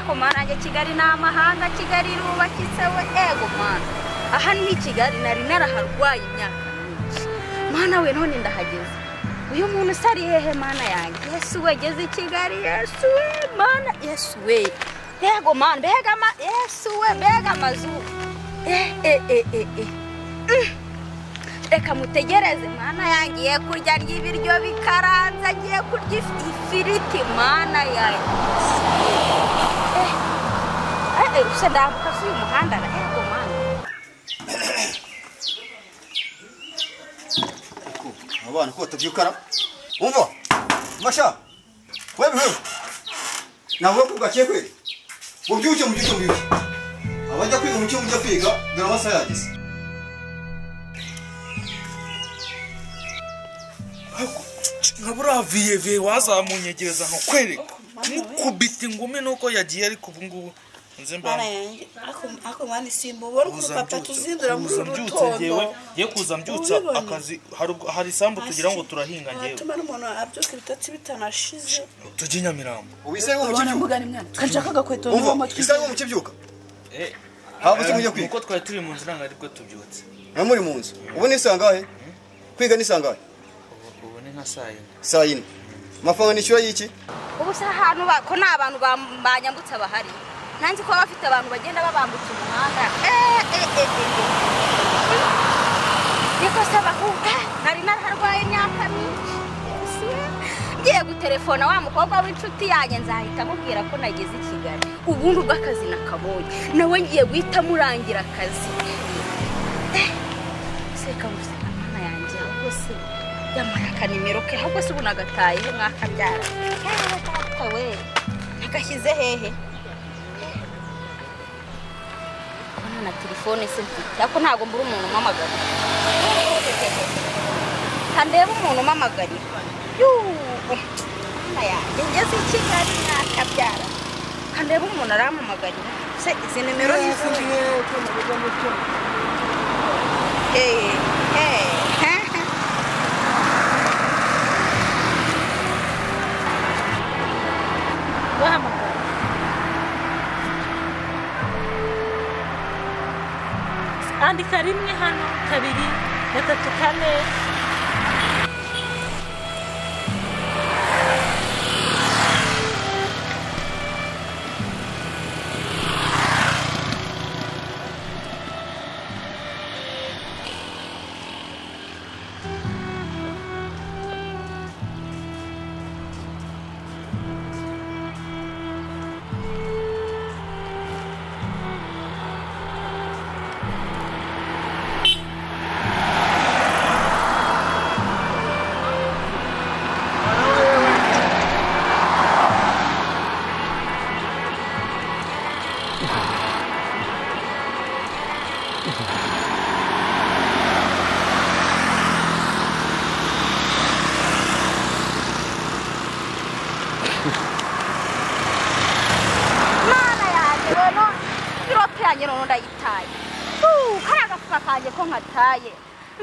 Ako mana nge Kigali na amahanga Kigali rubakitse we ego mana aha ni Kigali nari naraharwaye imyaka mana we none ndahageze uyu muntu sari hehe mana yanjye Yesu wegeze Kigali Yesu we mana Yesu we ego mana bega ma Yesu we bega mazu reka mutegereze mana yangiye kurya ry'ibiryo bikaranza agiye kurya ifiriti mana yanjye usa ndambuka si umuhanda na ego mana abana ko tabyukara umva masha wewe nawe kugakiye kwe ubyuke mu gihe ubyuke abajya kwiga mu cyumba kwiga dore amasaha yageze nkabura viye wazamunyegereza no kwereka mukubita ingumi nuko yagiye ari kubungubu nze mbana ako mani simbo bora ku papa tuzindura mu rutondo ye kuza mbyutsa akazi hari sambu tugira ngo turahinga ngewe tuma n'umuntu abyuka bitatsi bitanashize tujye Nyamirambo ubise ngo mukibyuka kanshaka gakweto n'uwo matwi isa ngo mukibyuka haba kimujye kwiga uko twari turi mu nzira ngari bwo tubyutse na muri mu nzu ubu ni sangahe kwiga ni sangahe ubu ni nka saa yine mafaranga nishyura y'iki ubu se ahantu ko nta bantu banyambutsa bahari nanzi ko bafite abantu bagenda babambutsa umuhanda niko saba nari nararwaye imyaka myinshi ngiye gutelefona wa mukobwa w'inshuti yanjye nzahita mubwira ko nageze i Kigali ubundi ubw'akazi nakabonye nawe ngiye guhita murangira akazi seka museka mana yanjye ahubwo se yamara akanimero ke ahubwo se ubu nagataye mwakabyara we nagashyize hehe na telefone se mfite ako ntago mbura umuntu umamagara kandeba umuntu umamagara aya ngeze i Kigali nakabyara kandeba umuntu aramamagara se izi nimero yifuye andika rimwe hano kabiri gatatu kane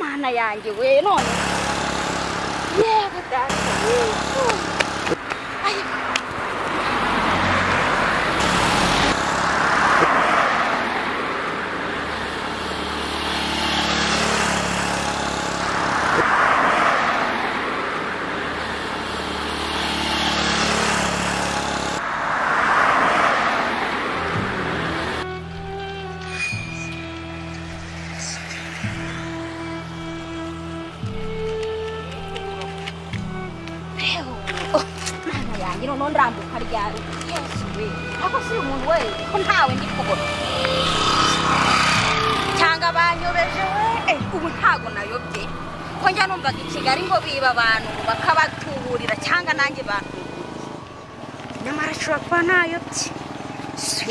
mana yanjye we none yego data no ndambuka ryari Yesu we ako si umuntu we ko ntawe ndi kubona cyangwa banyobeje we ubu ntago nayobye ko njya numvaga i Kigali ngo biba abantu bakabatuburira cyangwa nanjye bantu nyamara shobora kuba nayobye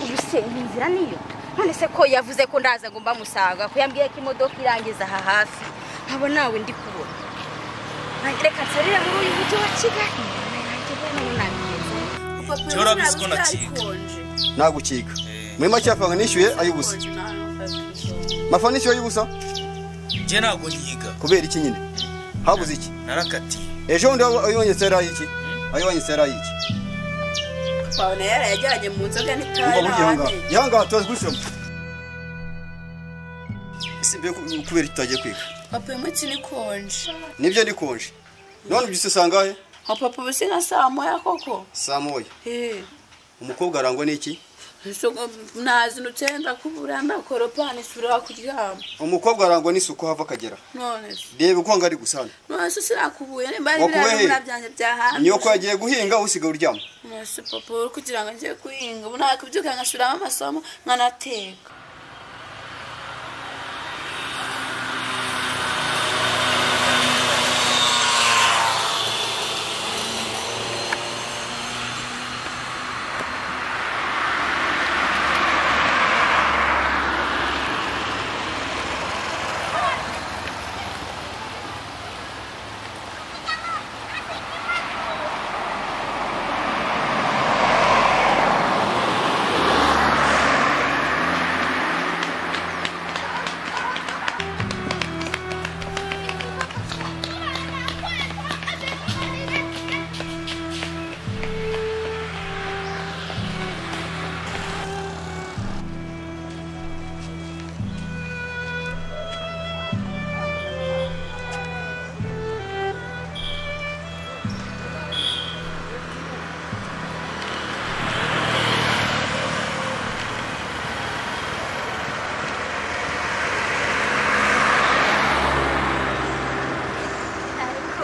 ubu se inzira niyo none se ko yavuze ko ndaza ngo mbamusanga ko yambwiye ko imodoka irangiza aha hafi nkabo nawe ndi kubona reka nsarire muri uyu mujyi wa Kigali Chora bisko na chika. Naguchika. Mwema cyafanga nishyuye ayubusa. Mafana nishyuye ayubusa? Je nago nyiga. Kubera iki nyine? Habuze iki? Narakati. Ejo ndi ayonye sera iki? Ayonye sera iki? papa wawe yari yajyanye mu nzoga n'itabi umva burya n'ahandi. yanga tuzi gusoma isi mbe kubera itagiye kwiga Papa uyu munsi ni konje. nibyo ni konje none byise sangahe Papa ubusi nka saa moya koko. saa moya umukobwa arangwa n'iki nazinutse ndakubura ndakoropana isubira kuryama. umukobwa arangwa n'isuku hava akagera None reba uko ngari gusana none se sirakubuye nimba ari birabura byanje byahanze. nyoko yagiye guhinga usiga uryama Nose papa uri kugira ngo ngiye kuhinga ubu nakubyuka ngasubiramo amasomo nkanateka.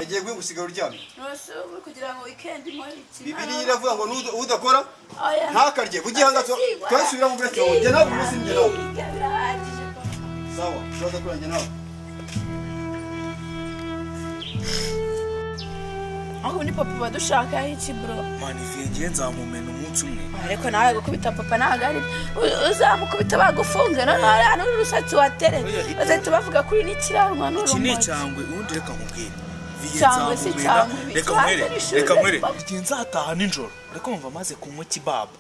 yagiye guhinga usiga uryama Nose uri kugira ngo weekend nkore iki. Bibiliya iravuga ngo udakora Oya. ntakarye kugihanga twasubira mu bwete wawe jye nawe umunsi njye nawe Birahagije papa. sawa tuzaza kuranjye nawe Aho ni papa badushaka iki bro. mani viye nzamumena umunsi umwe Ariko nawe gukubita papa ntago ari uzamukubita bagufunga none hano urusatsi watere. Bazahita bavuga kuri n'ikirarwa iki ni n'urumogi. icangwe ubundi reka nkubwire viye Cyangwe se nzamumena cyangwe reka nkwere igihe nzataha nijoro ariko mva maze kunywa ikibaba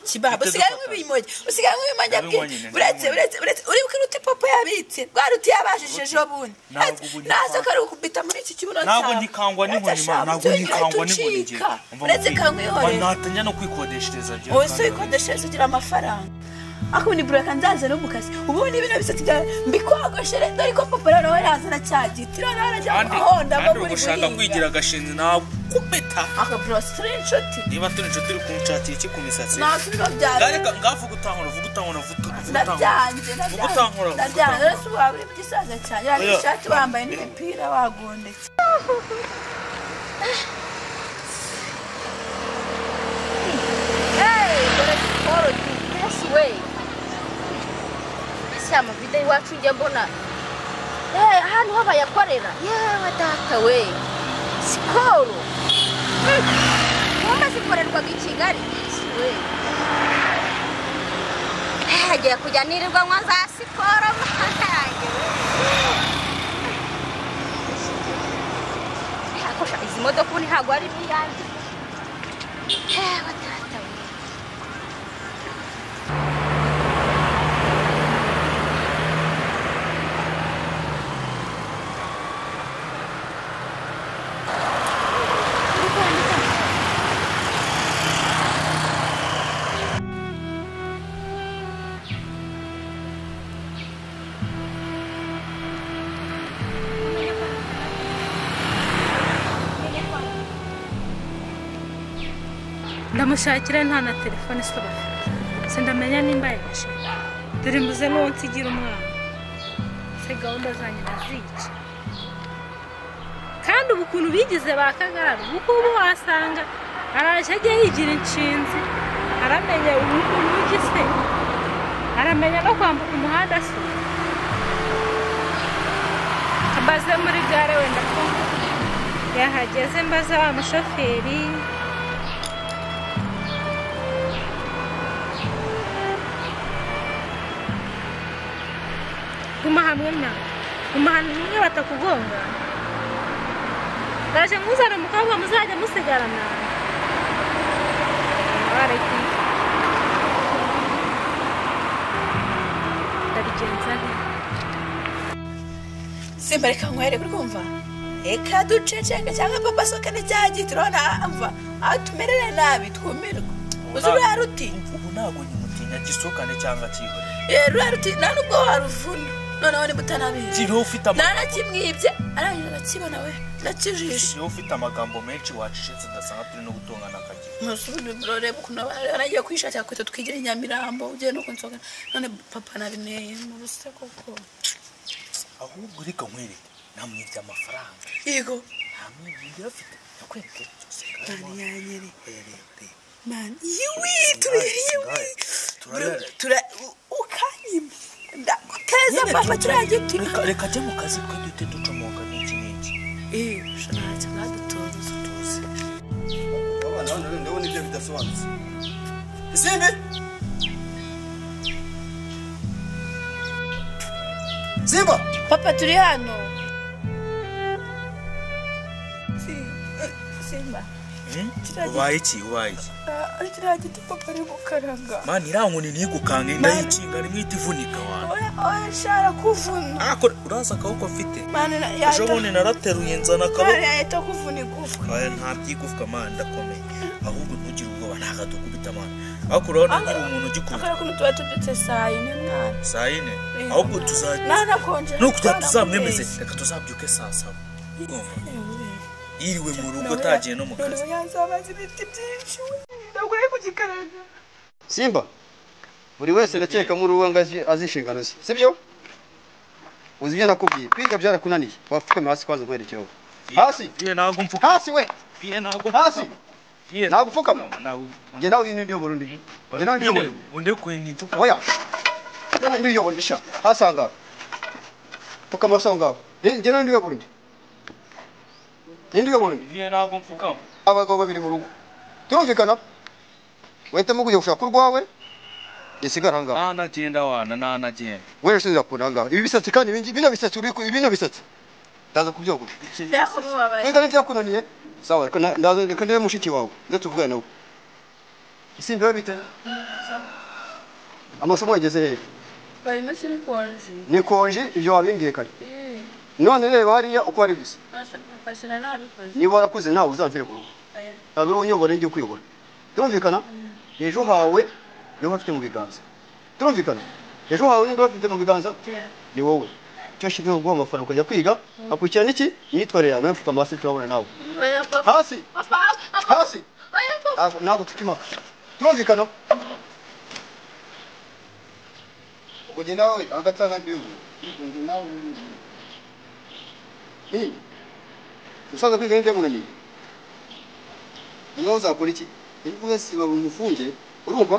Kibaba usigaye nk'ibimogi usigaye nk'ibimogi Ndabibonye, uretse uribuka uruti papa yabitse rwa ruti yabashije ejo bundi Ntabwo ubu naza kari ukubita muri iki kibuno cyawe ntabwo nkikangwa n'inkoni ma ntabwo nkikangwa n'inkoni ngiye uretse kankwihorera natanya no kwikodeshereza byo wowe se wikodeshereza ugira amafaranga ako ni bureka nzaza no mu kazi ubu ni ibintu bisatsi byawe mbikogoshere dore ko papa rero we yazana cyagitira narajya ahonda ngo muri ushaka kwigira agashinzi nakubita aka bro screenshot niba turi inshuti uri kuncatira iki ku misatsi nasubiza byawe ngavuga utankora vuga utankora ndabyanze ndabyanze rero waba uri mu gisaza cyane yari ishati wambaye n'imipira wagondetse we ese amavide iwacu njya mbona ahantu ho bayakorera yewe data we sikoro ngoma zikorerwaga i Kigali we hagiye kujya nirirwa nywa za sikoro mwanjye akosha izi modoka ubu ntabwo ari iyanjye yewe data we ndamushakira nta na telefone isobanura sindamenya nimba yashe dore mbuze n'uwo nsigira umwana se gahunda zanjye nazica kandi ubu ukuntu bigize bakagarara ubu ubu wasanga araje ajya yigira inshinzi aramenya umugi se aramenya no kwambuka umuhanda se mbaze muri gare wenda ko yahageze mbaza wa mushoferi guma hamwe batakugonga ndaje muzana umukobwa muzajya musigarana bareke ndabigenza simba reka nkwere kuri kumva reka duceceke cyangwa papa asohokane cya giti urabona mva aho tumerere nabi twumirwa uzi uriya ruti ubu ntabwo nyimutinya gisohokane cyangwa kihore ruriya ruti nta nubwo waruvuna noneho niba utanabizi kiriho ufite amagambo narakimwibye arangiza agakibona we nakijishe kiriho ufite amagambo menshi wacecetse ndasanga turi no gutongana akagira ntusubire bro reba ukuntu nagiye kwishakira kwita twigira Nyamirambo ugiye no kunsoga none papa nabineye mu buse koko ahubwo reka nkwereke namwibye amafaranga yego namwibye afite yakwereke mani yanyere rere mani yiwi tura ukanyima ndaguteza papa turagiti reka jya mu kazi twe duhite ducomoka n'iki n'iki shanatse ngadutoza tuzi abana ndabona ibyo bidasobanutse Isimbi Simba papa turi hano Simba ubaye iki kiriya giti papa ari gukaranga mani iriya nkoni ntigukange ndayicinga nimwita ivunika wantu oya shara kuvuna uraza akaboko afite mani ejo bundi narateruye nzana akaboko yahita kuvuna igufwa oya nta byigufwa mani ndakomeye ahubwo ntugire ubwoba ntago dukubita mani ariko urabona ngira umuntu ugikubita akora ukuntu tuba tubyutse saa yine mwana saa yine ahubwo tuzajya nanakonje nukugira tuzamwemeze reka tuzabyuke saa saba yiriwe mu rugo atagiye no mu kazi yanzabaza ibiti byinshi ntabwo ari kugikaranga Simba buri wese ndakeka muri uwo ngazi azi inshingano ze sibyo uzi ibyo nakubwiye kwiga byarakunaniye wapfukamye hasi kwaza guherekeho hasi ntabwo mfuka hasi we ntabwo hasi ntabwo upfukama njye nawe uri ndiyo burundi njye nawe ndiyo burundi undekuye ntituka oya njye ndiyo burundi sha hasi anga pfukama hasi anga njye nawe ndiyo burundi ndiyo burundi ntabwo mfuka abagabo babiri mu rugo turumvikana wahitamo kujya gushaka urwawe isigara ngaho nagenda wana nagenda wewe sinza kunanga ibi bisatsi kandi bino bisatsi bino bisatsi ndaza kubyogura wenda ntiyakunaniye sawa ndaza kandi mushiki wawe ndatuvuga nawe Isimbi we bite amasomo yageze he bari nasi konje ni konje ibyo wabingiye kare none reba hariya uko ari gusa pasira nabikoze niba warakuze nawe uzamvire ku rugo ntabwo unyobora njye kwiyobora turumvikana ejo hawe niho bafite mu biganza turumvikana ejo hawe niho bafite mu biganza ni wowe cyo shimwe ngo amafaranga ukajya kwiga akurikirana iki imyitwarire yawe mfuka amasi turabona nawe hasi hasi ntabwo tukima turumvikana ubwo njye nawe agatanga mbiwe nawe usaza kwiga n'ibyo munaniye niba uzakora iki niba wese bamufunge urumva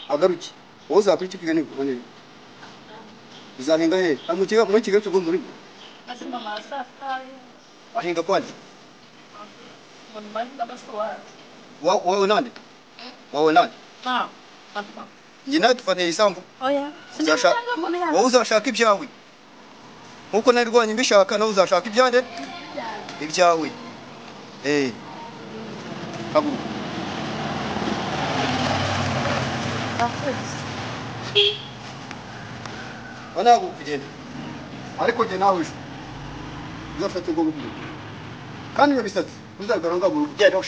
agaruke wowe uzakora iki kwiga n'ibyo munaniye uzahinga he amukiga muri Kigali tugomba muri ahinga kwani wowe nande njye nawe dufatanye isambu wowe uzashaka ibyawe nkuko narirwanya mbishaka nawe uzashaka ibyande ibyawe haguruka ntabwo kugenda ariko njye nawe ejo uzafata ubwo bukuru kandi iyo bisatsi uzagaranga mu rugo genda